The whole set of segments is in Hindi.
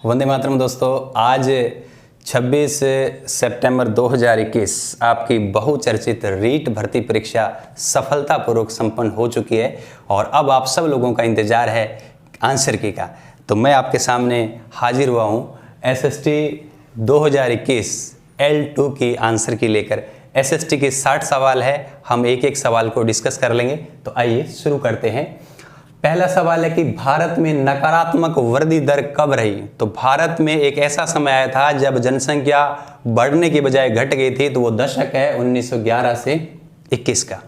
वंदे मातरम दोस्तों। आज 26 सितंबर 2021 आपकी बहुचर्चित रीट भर्ती परीक्षा सफलतापूर्वक संपन्न हो चुकी है और अब आप सब लोगों का इंतज़ार है आंसर की का। तो मैं आपके सामने हाजिर हुआ हूँ एसएसटी 2021 L2 की आंसर की लेकर। एसएसटी के 60 सवाल है, हम एक एक सवाल को डिस्कस कर लेंगे। तो आइए शुरू करते हैं। पहला सवाल है कि भारत में नकारात्मक वृद्धि दर कब रही? तो भारत में एक ऐसा समय आया था जब जनसंख्या बढ़ने की बजाय घट गई थी, तो वो दशक है 1911 से 21 का।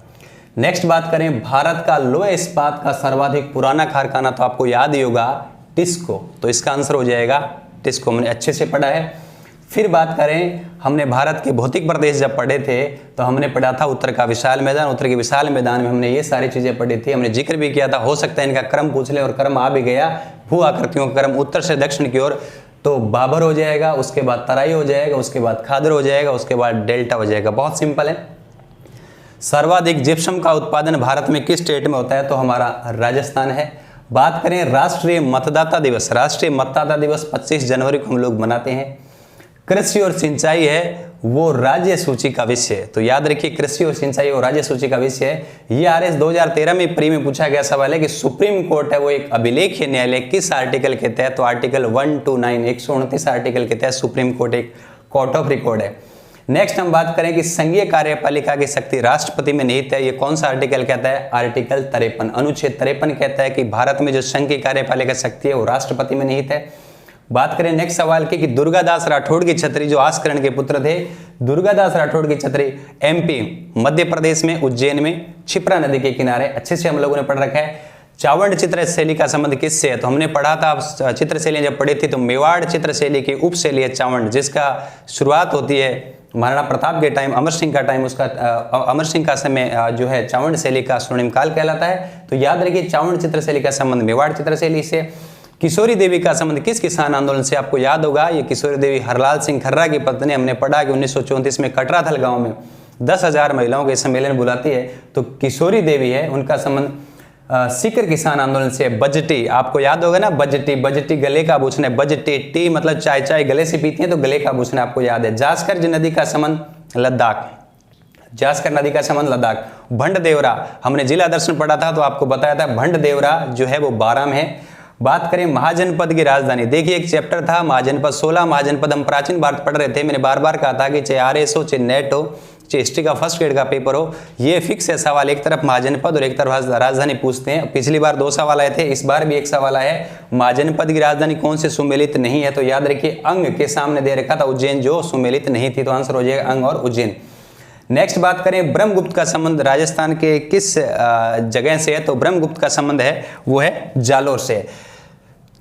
नेक्स्ट बात करें, भारत का लोह इस्पात का सर्वाधिक पुराना कारखाना, तो आपको याद ही होगा टिस्को, तो इसका आंसर हो जाएगा टिस्को। हमने अच्छे से पढ़ा है। फिर बात करें, हमने भारत के भौतिक प्रदेश जब पढ़े थे तो हमने पढ़ा था उत्तर का विशाल मैदान। उत्तर के विशाल मैदान में हमने ये सारी चीज़ें पढ़ी थी, हमने जिक्र भी किया था। हो सकता है इनका क्रम पूछ ले और क्रम आ भी गया। भू आकृतियों का क्रम उत्तर से दक्षिण की ओर, तो बाबर हो जाएगा, उसके बाद तराई हो जाएगा, उसके बाद खादर हो जाएगा, उसके बाद डेल्टा हो जाएगा। बहुत सिंपल है। सर्वाधिक जिप्सम का उत्पादन भारत में किस स्टेट में होता है? तो हमारा राजस्थान है। बात करें राष्ट्रीय मतदाता दिवस, राष्ट्रीय मतदाता दिवस 25 जनवरी को हम लोग मनाते हैं। कृषि और सिंचाई है वो राज्य सूची का विषय है, तो याद रखिए कृषि और सिंचाई वो राज्य सूची का विषय है। ये आरएस 2013 में प्री में पूछा गया सवाल है कि सुप्रीम कोर्ट है वो एक अभिलेखीय न्यायालय किस आर्टिकल के तहत? तो आर्टिकल 129 129 आर्टिकल के तहत सुप्रीम कोर्ट एक कोर्ट ऑफ रिकॉर्ड है। नेक्स्ट हम बात करें कि संघीय कार्यपालिका की शक्ति राष्ट्रपति में निहित है। ये कौन सा आर्टिकल कहता है? आर्टिकल 53, अनुच्छेद 53 कहता है कि भारत में जो संघ की कार्यपालिका शक्ति है वो राष्ट्रपति में निहित है। बात करें नेक्स्ट सवाल की कि दुर्गादास राठौड़ की छत्री जो आस्करण के पुत्र थे, दुर्गादास राठौड़ की छत्री एमपी मध्य प्रदेश में उज्जैन में क्षिप्रा नदी के किनारे, अच्छे से हम लोगों ने पढ़ रखा है। चावंड चित्र शैली का संबंध किससे है? तो हमने पढ़ा था चित्र शैली जब पढ़ी थी तो मेवाड़ चित्र शैली की उप शैली है चावंड, जिसका शुरुआत होती है महाराणा प्रताप के टाइम, अमर सिंह का टाइम, उसका अमर सिंह का समय जो है चावंड शैली का स्वर्णिम काल कहलाता है। तो याद रखिए चावंड चित्र शैली का संबंध मेवाड़ चित्र शैली से। किशोरी देवी का संबंध किस किसान आंदोलन से? आपको याद होगा ये किशोरी देवी हरलाल सिंह खर्रा की पत्नी। हमने पढ़ा कि 1934 में कटराथल गांव में 10,000 महिलाओं के सम्मेलन बुलाती है, तो किशोरी देवी है उनका संबंध सीकर किसान आंदोलन से। बजटी, आपको याद होगा ना, बजटी, बजटी गले का आभूषण है। बजटी टी मतलब चाय, चाय गले से पीती है तो गले का आभूषण आपको याद है। जास्कर नदी का संबंध लद्दाख, जास्कर नदी का संबंध लद्दाख। भंड देवरा हमने जिला दर्शन पढ़ा था तो आपको बताया था भंड देवरा जो है वो 12 में है। बात करें महाजनपद की राजधानी, देखिए एक चैप्टर था महाजनपद, 16 महाजनपद हम प्राचीन भारत पढ़ रहे थे। मैंने बार बार कहा था कि चाहे आरएस हो, चाहे नेट हो, चाहे हिस्ट्री का फर्स्ट ग्रेड का पेपर हो, ये फिक्स है सवाल। एक तरफ महाजनपद और एक तरफ राजधानी पूछते हैं। पिछली बार 2 सवाल आए थे, इस बार भी एक सवाल आया है। महाजनपद की राजधानी कौन से सुमेलित नहीं है? तो याद रखिए अंग के सामने दे रखा था उज्जैन, जो सुमेलित नहीं थी, तो आंसर हो जाएगा अंग और उज्जैन। नेक्स्ट बात करें ब्रह्मगुप्त का संबंध राजस्थान के किस जगह से है? तो ब्रह्मगुप्त का संबंध है वो है जालोर से।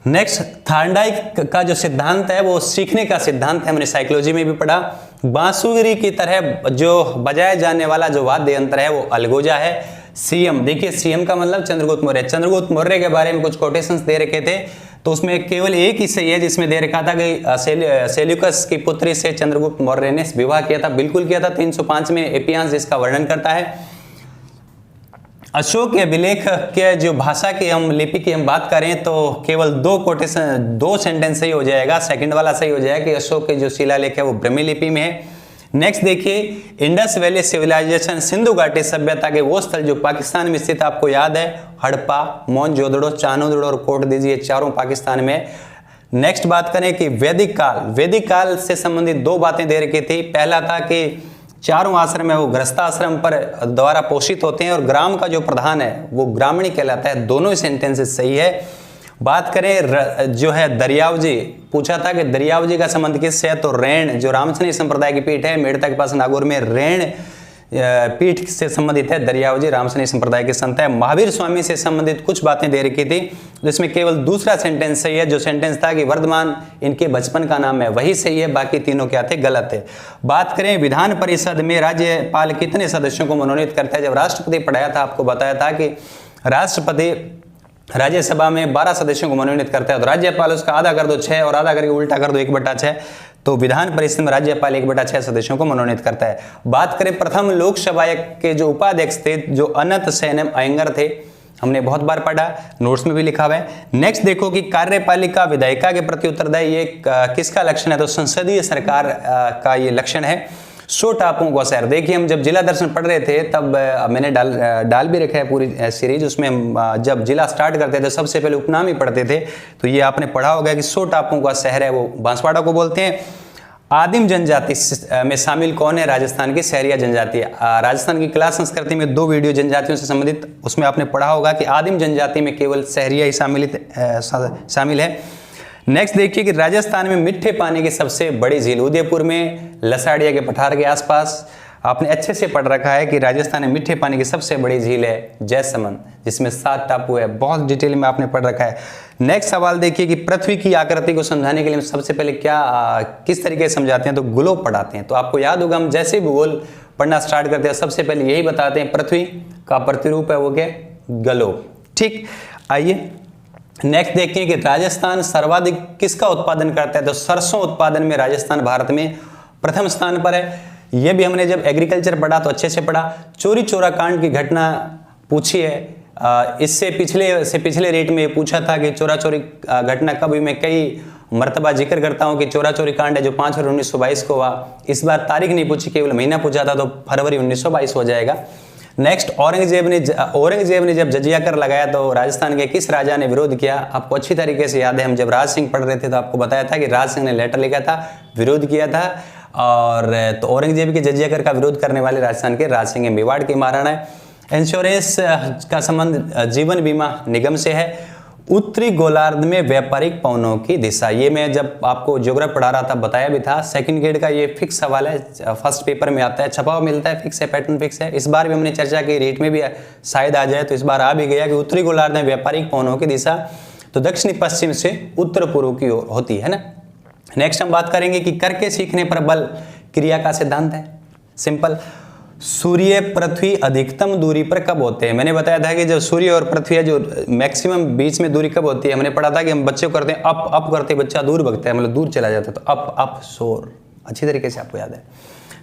नेक्स्ट थार्डाइक का जो सिद्धांत है वो सीखने का सिद्धांत है, हमने साइकोलॉजी में भी पढ़ा। बांसुरी की तरह जो बजाया जाने वाला जो वाद्य यंत्र है वो अलगोजा है। सीएम, देखिए सीएम का मतलब चंद्रगुप्त मौर्य। चंद्रगुप्त मौर्य के बारे में कुछ कोटेशंस दे रखे थे, तो उसमें केवल एक ही सही है जिसमें दे रखा था कि सेल्यूकस की पुत्री से चंद्रगुप्त मौर्य ने विवाह किया था। बिल्कुल किया था, 305 में एपियांश जिसका वर्णन करता है। अशोक के अभिलेख के जो भाषा की हम लिपि की हम बात करें तो केवल 2 कोटेशन 2 सेंटेंस सही हो जाएगा। सेकंड वाला सही हो जाएगा कि अशोक के जो शिलालेख है वो ब्रह्मी लिपि में है। नेक्स्ट देखिए इंडस वैली सिविलाइजेशन, सिंधु घाटी सभ्यता के वो स्थल जो पाकिस्तान में स्थित, आपको याद है हड़प्पा, मोहनजोदड़ो, चानोदड़ो और कोट दीजिए, चारों पाकिस्तान में। नेक्स्ट बात करें कि वैदिक काल, वैदिक काल से संबंधित 2 बातें दे रखी थी। पहला था कि चारों आश्रम है वो गृहस्थाश्रम पर द्वारा पोषित होते हैं और ग्राम का जो प्रधान है वो ग्रामीणी कहलाता है। दोनों ही सेंटेंसेस सही है। बात करें जो है दरियावजी, पूछा था कि दरियावजी का संबंध किससे है? तो रैण जो रामसनी संप्रदाय की पीठ है मेड़ता के पास नागौर में, रैण पीठ से संबंधित है दरियावजी, रामसनी संप्रदाय के संत है। महावीर स्वामी से संबंधित कुछ बातें दे रखी थी, जिसमें केवल दूसरा सेंटेंस सही है। जो सेंटेंस था कि वर्धमान इनके बचपन का नाम है वही सही है, बाकी तीनों क्या थे? गलत है। बात करें विधान परिषद में राज्यपाल कितने सदस्यों को मनोनीत करता है? जब राष्ट्रपति पढ़ाया था आपको बताया था कि राष्ट्रपति राज्यसभा में 12 सदस्यों को मनोनीत करता है, तो राज्यपाल उसका आधा कर दो 6 और आधा करके उल्टा कर दो 1/6, तो विधान परिषद में राज्यपाल 1/6 सदस्यों को मनोनीत करता है। बात करें प्रथम लोकसभा के जो उपाध्यक्ष थे जो अनंत सेनम अयंगर थे, हमने बहुत बार पढ़ा, नोट्स में भी लिखा हुआ है। नेक्स्ट देखो कि कार्यपालिका विधायिका के प्रति उत्तरदायी, ये किसका लक्षण है? तो संसदीय सरकार का ये लक्षण है। 100 टापुओं का शहर। देखिए हम जब जिला दर्शन पढ़ रहे थे तब मैंने डाल भी रखा है पूरी सीरीज, उसमें हम जब जिला स्टार्ट करते थे सबसे पहले उपनाम ही पढ़ते थे। तो ये आपने पढ़ा होगा कि 100 टापुओं का शहर है वो बांसवाड़ा को बोलते हैं। आदिम जनजाति में शामिल कौन है? राजस्थान की सहरिया जनजाति। राजस्थान की कला संस्कृति में 2 वीडियो जनजातियों से संबंधित, उसमें आपने पढ़ा होगा कि आदिम जनजाति में केवल सहरिया ही शामिल है। नेक्स्ट देखिए कि राजस्थान में मीठे पानी की सबसे बड़ी झील, उदयपुर में लसाड़िया के पठार के आसपास। आपने अच्छे से पढ़ रखा है कि राजस्थान में मीठे पानी की सबसे बड़ी झील है जयसमंद, जिसमें 7 टापू है। बहुत डिटेल में आपने पढ़ रखा है। नेक्स्ट सवाल देखिए कि पृथ्वी की आकृति को समझाने के लिए सबसे पहले किस तरीके से समझाते हैं? तो ग्लोब पढ़ाते हैं। तो आपको याद होगा हम जैसे भूगोल पढ़ना स्टार्ट करते हैं सबसे पहले यही बताते हैं, पृथ्वी का प्रतिरूप है वो क्या? ग्लोब। ठीक, आइए नेक्स्ट देखिए कि राजस्थान सर्वाधिक किसका उत्पादन करता है? तो सरसों उत्पादन में राजस्थान भारत में प्रथम स्थान पर है। ये भी हमने जब एग्रीकल्चर पढ़ा तो अच्छे से पढ़ा। चोरी चोरा कांड की घटना पूछी है। इससे पिछले रेट में ये पूछा था कि चोरा चोरी घटना कब हुई। मैं कई मर्तबा जिक्र करता हूँ कि चोरा चोरी कांड है जो 5 फरवरी 1922 को हुआ। इस बार तारीख नहीं पूछी, केवल महीना पूछा था, तो फरवरी 1922 हो जाएगा। नेक्स्ट, औरंगजेब ने जब जजिया कर लगाया तो राजस्थान के किस राजा ने विरोध किया? आपको अच्छी तरीके से याद है, हम जब राज सिंह पढ़ रहे थे तो आपको बताया था कि राज सिंह ने लेटर लिखा था, विरोध किया था। और तो औरंगजेब के जजिया कर का विरोध करने वाले राजस्थान के राज सिंह मेवाड़ के महाराणा है। इंश्योरेंस का संबंध जीवन बीमा निगम से है। उत्तरी गोलार्ध में व्यापारिक पवनों की दिशा, ये मैं जब आपको ज्योग्राफी पढ़ा रहा था बताया भी था। सेकंड ग्रेड का ये फिक्स सवाल है, फर्स्ट पेपर में आता है, छपा हुआ मिलता है, फिक्स है, पैटर्न फिक्स है। इस बार भी हमने चर्चा की, रेट में भी शायद आ जाए, तो इस बार आ भी गया कि उत्तरी गोलार्ध में व्यापारिक पवनों की दिशा तो दक्षिणी पश्चिम से उत्तर पूर्व की ओर होती है ना। नेक्स्ट हम बात करेंगे कि करके सीखने पर बल क्रिया का सिद्धांत है। सिंपल, सूर्य पृथ्वी अधिकतम दूरी पर कब होते हैं? मैंने बताया था कि जब सूर्य और पृथ्वी है जो मैक्सिमम बीच में दूरी कब होती है? हमने पढ़ा था कि हम बच्चे को करते हैं अप करते बच्चा दूर भगता है, मतलब दूर चला जाता है, तो अप शोर, अच्छी तरीके से आपको याद है।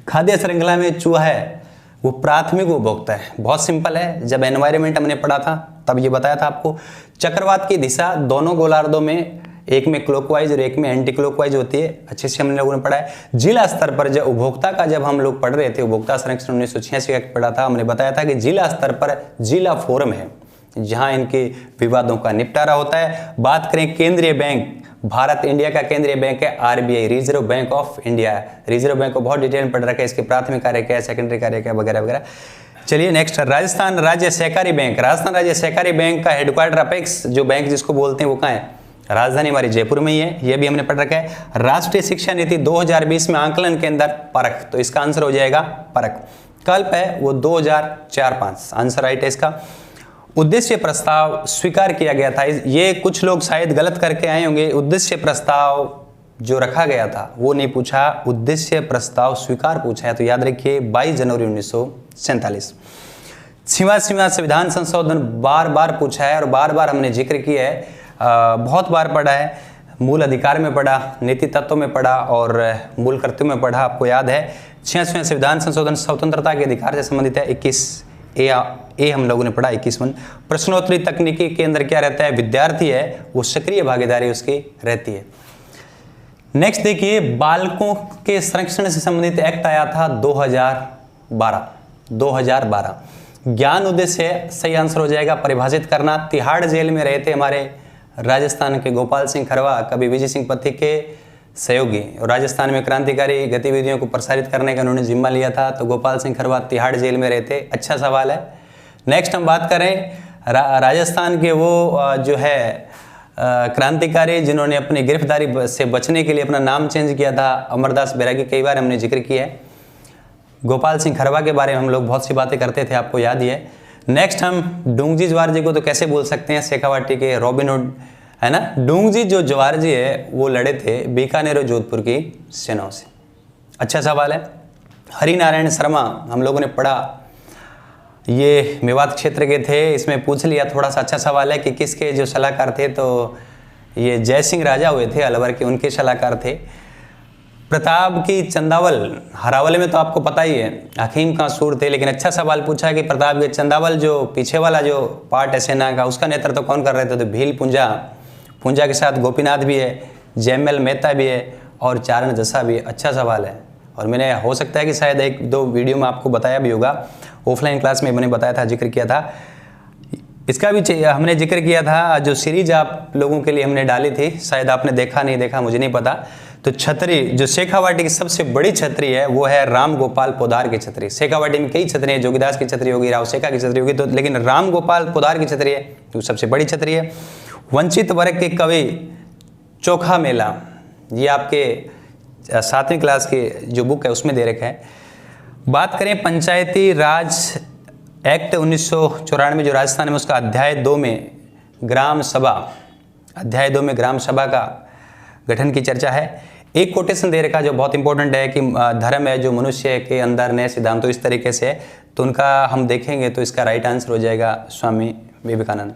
खाद्य श्रृंखला में चूहा है वो प्राथमिक उपभोक्ता है। बहुत सिंपल है, जब एनवायरमेंट हमने पढ़ा था तब ये बताया था आपको। चक्रवात की दिशा दोनों गोलार्धों में, एक में क्लॉकवाइज और एक में एंटी क्लॉकवाइज होती है, अच्छे से हम लोगों ने पढ़ा है। जिला स्तर पर जब उपभोक्ता का जब हम लोग पढ़ रहे थे, उपभोक्ता संरक्षण 1986 का पढ़ा था, हमने बताया था कि जिला स्तर पर जिला फोरम है जहां इनके विवादों का निपटारा होता है। बात करें केंद्रीय बैंक, भारत इंडिया का केंद्रीय बैंक है RBI, reserve bank of India. Reserve bank को बहुत डिटेल में पढ़ रखा है, इसके प्राथमिक कार्य क्या है, सेकेंडरी कार्य क्या, वगैरह वगैरह। चलिए नेक्स्ट, राजस्थान राज्य सहकारी बैंक। राजस्थान राज्य सहकारी बैंक का हेडक्वार्टर अपेक्स जो बैंक जिसको बोलते हैं वो कहाँ है? राजधानी हमारी जयपुर में ही है, ये भी हमने पढ़ रखा है। राष्ट्रीय शिक्षा नीति 2020 में आंकलन के अंदर परख, तो इसका आंसर हो जाएगा परख। कल्प है वो 2004-5, आंसर राइट है इसका। उद्देश्य प्रस्ताव स्वीकार किया गया था, ये कुछ लोग शायद गलत करके आए होंगे। उद्देश्य प्रस्ताव जो रखा गया था वो नहीं पूछा, उद्देश्य प्रस्ताव स्वीकार पूछा है, तो याद रखिए 22 जनवरी 1947। सीमा संविधान संशोधन बार बार पूछा है और बार बार हमने जिक्र किया है, बहुत बार पढ़ा है। मूल अधिकार में पढ़ा, नीति तत्वों में पढ़ा और मूल कर्तव्यों में पढ़ा, आपको याद है। 66वें संविधान संशोधन स्वतंत्रता के अधिकार से संबंधित है। 21 ए हम लोगों ने पढ़ा। 21 प्रश्नोत्तरी तकनीकी के अंदर क्या रहता है? विद्यार्थी है वो सक्रिय भागीदारी उसकी रहती है। नेक्स्ट देखिए, बालकों के संरक्षण से संबंधित एक्ट आया था 2012। ज्ञान उद्देश्य है, सही आंसर हो जाएगा परिभाषित करना। तिहाड़ जेल में रहे थे हमारे राजस्थान के गोपाल सिंह खरवा, कवि विजय सिंह पथिक के सहयोगी, और राजस्थान में क्रांतिकारी गतिविधियों को प्रसारित करने का उन्होंने जिम्मा लिया था, तो गोपाल सिंह खरवा तिहाड़ जेल में रहे थे। अच्छा सवाल है। नेक्स्ट हम बात करें राजस्थान के वो जो है क्रांतिकारी जिन्होंने अपनी गिरफ्तारी से बचने के लिए अपना नाम चेंज किया था, अमरदास बैरागी, कई बार हमने जिक्र किया है। गोपाल सिंह खरवा के बारे में हम लोग बहुत सी बातें करते थे, आपको याद ही है। नेक्स्ट हम डूंगजी जवार जी को तो कैसे बोल सकते हैं, शेखावाटी के रॉबिनहुड है ना। डूंगजी जो जवार जी है वो लड़े थे बीकानेर और जोधपुर की सेनाओं से। अच्छा सवाल है। हरिनारायण शर्मा हम लोगों ने पढ़ा, ये मेवात क्षेत्र के थे, इसमें पूछ लिया थोड़ा सा। अच्छा सवाल है कि किसके जो सलाहकार थे, तो ये जय सिंह राजा हुए थे अलवर के, उनके सलाहकार थे। प्रताप की चंदावल, हरावले में तो आपको पता ही है हकीम का सूर थे, लेकिन अच्छा सवाल पूछा है कि प्रताप के चंदावल जो पीछे वाला जो पार्ट है सेना का, उसका नेतृत्व तो कौन कर रहे थे? तो भील पूंजा के साथ गोपीनाथ भी है, जयमल मेहता भी है और चारण जसा भी है। अच्छा सवाल है, और मैंने हो सकता है कि शायद 1-2 वीडियो में आपको बताया भी होगा, ऑफलाइन क्लास में मैंने बताया था, जिक्र किया था। इसका भी हमने जिक्र किया था, जो सीरीज आप लोगों के लिए हमने डाली थी, शायद आपने देखा नहीं देखा मुझे नहीं पता। तो छतरी जो शेखावाटी की सबसे बड़ी छतरी है वो है राम गोपाल पोदार की छतरी। शेखावाटी में कई छतरी है, जोगीदास की छतरी होगी, राव शेखा की छतरी होगी, तो लेकिन राम गोपाल पोदार की छतरी है जो सबसे बड़ी छतरी है। वंचित वर्ग के कवि चोखा मेला, ये आपके 7वीं क्लास की जो बुक है उसमें दे रखा है। बात करें पंचायती राज एक्ट 1994 जो राजस्थान में, उसका अध्याय 2 में ग्राम सभा, अध्याय 2 में ग्राम सभा का गठन की चर्चा है। एक कोटेशन दे रखा जो बहुत इंपॉर्टेंट है कि धर्म है जो मनुष्य के अंदर नए सिद्धांत, तो इस तरीके से, तो उनका हम देखेंगे तो इसका राइट आंसर हो जाएगा स्वामी विवेकानंद।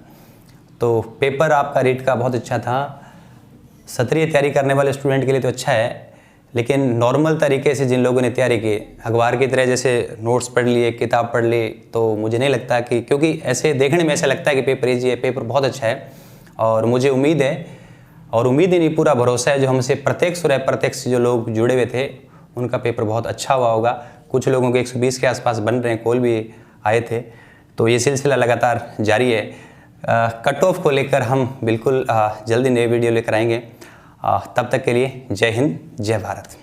तो पेपर आपका रीट का बहुत अच्छा था, सत्रीय तैयारी करने वाले स्टूडेंट के लिए तो अच्छा है, लेकिन नॉर्मल तरीके से जिन लोगों ने तैयारी की, अखबार की तरह जैसे नोट्स पढ़ लिए, किताब पढ़ ली, तो मुझे नहीं लगता कि, क्योंकि ऐसे देखने में ऐसा लगता है कि पेपर ईजी है, पेपर बहुत अच्छा है। और मुझे उम्मीद है, और उम्मीद ही नहीं पूरा भरोसा है, जो हमसे प्रत्यक्ष और अप्रत्यक्ष जो लोग जुड़े हुए थे उनका पेपर बहुत अच्छा हुआ होगा। कुछ लोगों के 120 के आसपास बन रहे हैं, कॉल भी आए थे। तो ये सिलसिला लगातार जारी है। कट ऑफ को लेकर हम बिल्कुल जल्दी नए वीडियो लेकर आएंगे। तब तक के लिए जय हिंद, जय भारत।